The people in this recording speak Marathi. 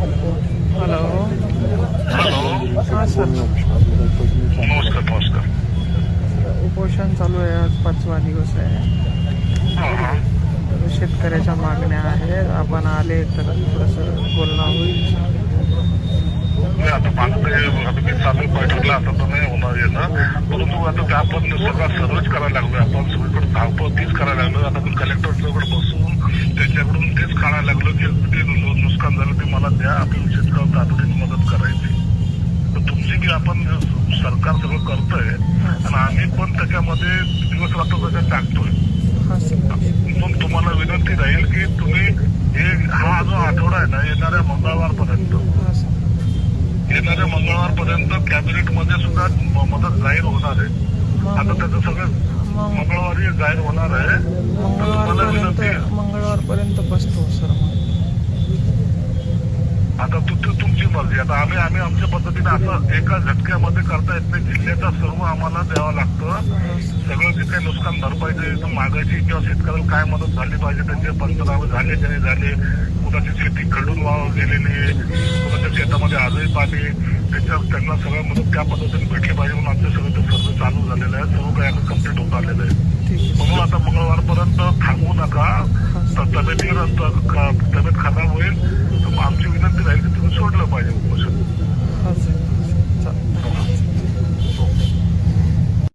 हॅलो. हां सर. नमस्कार नमस्कार. उपोषण चालू आहे, आज 5वा दिवस आहे. शेतकऱ्याच्या मागण्या आहेत, आपण आले तर थोडंसं बोलणं होईल. आता मागते आता मी चालू बैठकला आता तर नाही होणार येणं, परंतु आता त्या आपण सगळा सर्वच करायला लागलो. आपण सगळीकडे धावपळ तीच करायला लागलो. आता मी कलेक्टरकडे बसून त्यांच्याकडून तेच काढायला लागलो की किती नुकसान झालं ते मला द्या, आपण शेतकऱ्यांना तातडीने मदत करायची. तर तुमची बी आपण सरकार सगळं करतोय आणि आम्ही पण त्याच्यामध्ये दिवस रात्र त्याच्यात टाकतोय. म्हणून तुम्हाला विनंती राहील की तुम्ही हा जो आठवडा आहे ना, येणाऱ्या मंगळवारपर्यंत कॅबिनेटमध्ये सुद्धा मदत जाहीर होणार आहे. आता त्याचं सगळं मंगळवारी जाहीर होणार आहे. मंगळवारपर्यंत बसतो सर. आता तुमची मर्जी. आता आम्ही आमच्या पद्धतीने असं एका झटक्यामध्ये करता येत नाही. जिल्ह्याचा सर्व आम्हाला द्यावं लागतं. सगळं जे काही नुकसान भरपाईचे मागायची किंवा शेतकऱ्याला काय मदत झाली पाहिजे त्याचे पंचनामे झाले की नाही झाले, कुणाची शेती खडून गेलेली, कुणाच्या शेतामध्ये आजही पाणी, त्यांना सगळं मदत त्या पद्धतीने भेटली पाहिजे म्हणून आमचे सगळं ते सर्व चालू झालेलं आहे. सर्व काही आता कम्प्लीट होत आलेलं आहे. म्हणून आता मंगळवारपर्यंत थांबू नका. तब्येत खराब होईल तर आमची विनंती राहील की तुम्ही सोडलं पाहिजे उपोषण.